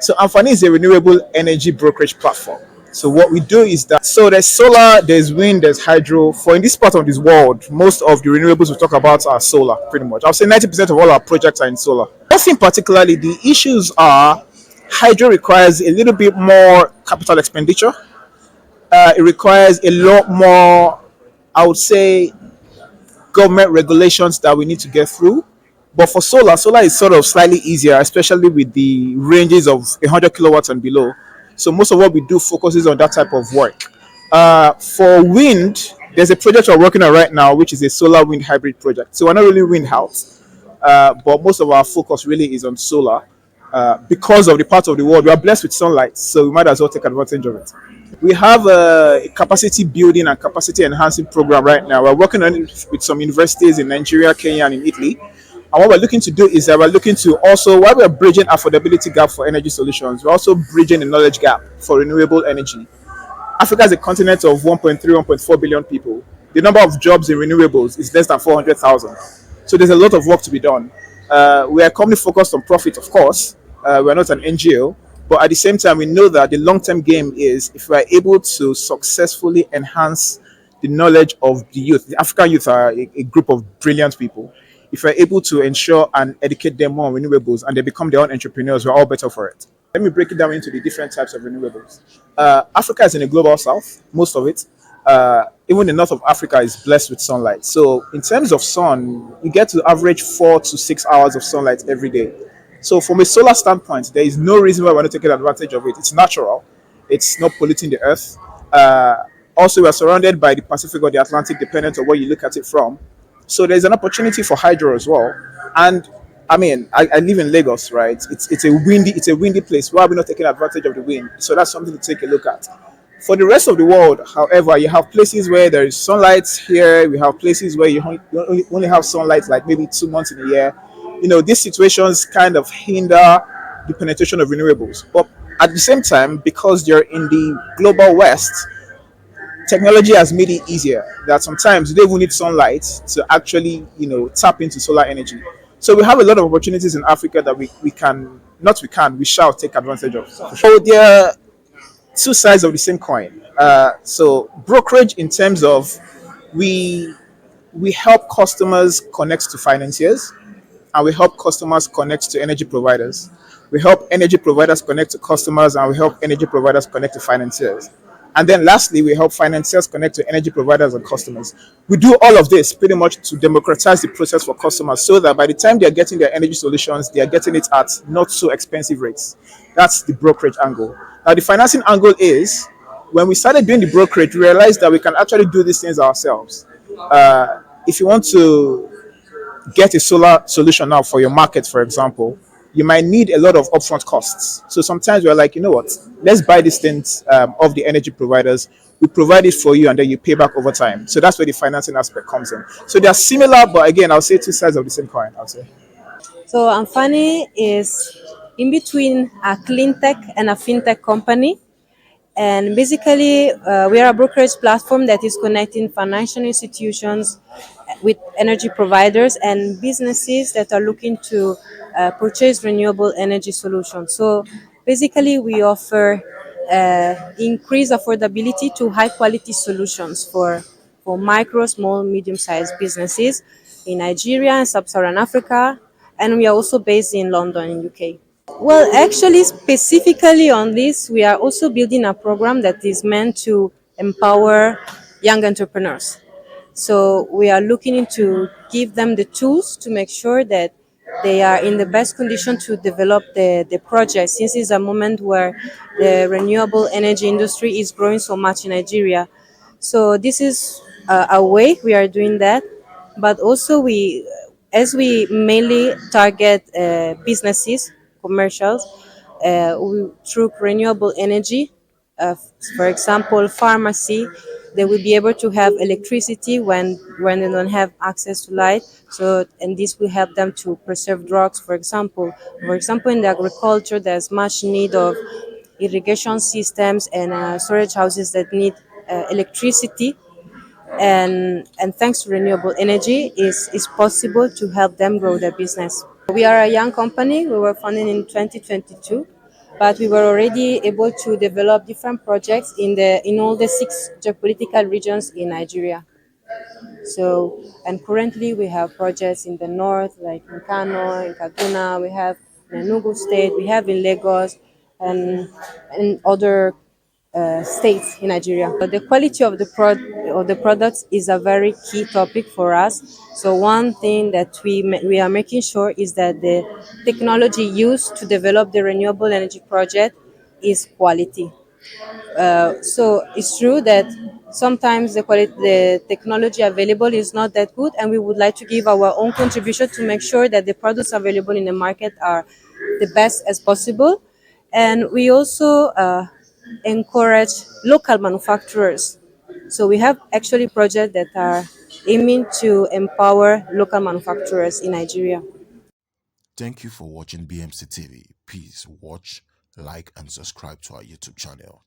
So Anfani is a renewable energy brokerage platform. So what we do is that there's solar, there's wind, there's hydro. For in this part of this world, most of the renewables we talk about are solar, pretty much. I'll say 90% of all our projects are in solar. Nothing particularly, the issues are hydro requires a little bit more capital expenditure. It requires a lot more, I would say, government regulations that we need to get through. But for solar, solar is sort of slightly easier, especially with the ranges of 100 kilowatts and below. So most of what we do focuses on that type of work. For wind, there's a project we're working on right now, which is a solar wind hybrid project. So we're not really wind house, but most of our focus really is on solar. Because of the part of the world we are blessed with sunlight, so we might as well take advantage of it. We have a capacity building and capacity enhancing program right now. We're working on it with some universities in Nigeria, Kenya, and in Italy. And what we're looking to do is that we're looking to also, while we're bridging affordability gap for energy solutions, we're also bridging the knowledge gap for renewable energy. Africa is a continent of 1.3, 1.4 billion people. The number of jobs in renewables is less than 400,000. So there's a lot of work to be done. We are a company focused on profit, of course. We're not an NGO, but at the same time, we know that the long-term game is if we are able to successfully enhance the knowledge of the youth. The African youth are a group of brilliant people. If we're able to ensure and educate them more on renewables and they become their own entrepreneurs, we're all better for it. Let me break it down into the different types of renewables. Africa is in the global south, most of it. Even the north of Africa is blessed with sunlight. So in terms of sun, you get to average 4 to 6 hours of sunlight every day. So from a solar standpoint, there is no reason why we're not taking advantage of it. It's natural. It's not polluting the earth. Also, we are surrounded by the Pacific or the Atlantic, depending on where you look at it from. So there's an opportunity for hydro as well. And I mean, I live in Lagos, right? It's a windy place. Why are we not taking advantage of the wind? So that's something to take a look at. For the rest of the world, however, you have places where there is sunlight here. We have places where you only have sunlight like maybe 2 months in a year. These situations kind of hinder the penetration of renewables. But at the same time, because you're in the global west, technology has made it easier that sometimes you don't even need sunlight to actually, tap into solar energy. So we have a lot of opportunities in Africa that we shall take advantage of. So there are two sides of the same coin. So brokerage in terms of we help customers connect to financiers, and we help customers connect to energy providers. We help energy providers connect to customers, and we help energy providers connect to financiers. And then lastly, we help financiers connect to energy providers and customers. We do all of this pretty much to democratize the process for customers so that by the time they're getting their energy solutions, they are getting it at not so expensive rates. That's the brokerage angle. Now, the financing angle is when we started doing the brokerage, we realized that we can actually do these things ourselves. If you want to get a solar solution now for your market, for example, you might need a lot of upfront costs. So sometimes we're like, you know what, let's buy these things of the energy providers. We provide it for you and then you pay back over time. So that's where the financing aspect comes in. So they're similar, but again, I'll say two sides of the same coin, I'll say. So Anfani is in between a clean tech and a fintech company. And basically, we are a brokerage platform that is connecting financial institutions with energy providers and businesses that are looking to purchase renewable energy solutions. So basically, we offer increased affordability to high quality solutions for micro, small, medium-sized businesses in Nigeria and Sub-Saharan Africa. And we are also based in London, in UK. Well, actually, specifically on this, we are also building a program that is meant to empower young entrepreneurs. So we are looking into give them the tools to make sure that they are in the best condition to develop the project, since it's a moment where the renewable energy industry is growing so much in Nigeria. So this is a way we are doing that, but also as we mainly target businesses, commercials, through renewable energy. For example, pharmacy, they will be able to have electricity when they don't have access to light. So, and this will help them to preserve drugs. For example, in the agriculture, there's much need of irrigation systems and storage houses that need electricity. And thanks to renewable energy, is possible to help them grow their business. We are a young company. We were founded in 2022. but we were already able to develop different projects in all the six geopolitical regions in Nigeria. So, and currently we have projects in the north, like in Kano, in Kaduna, we have in Enugu State, we have in Lagos, and other states in Nigeria. But the quality of the products is a very key topic for us. So one thing that we are making sure is that the technology used to develop the renewable energy project is quality. So it's true that sometimes the technology available is not that good, and we would like to give our own contribution to make sure that the products available in the market are the best as possible. And we also encourage local manufacturers. So we have actually projects that are aiming to empower local manufacturers in Nigeria. Thank you for watching BMC TV. Please watch, like, and subscribe to our YouTube channel.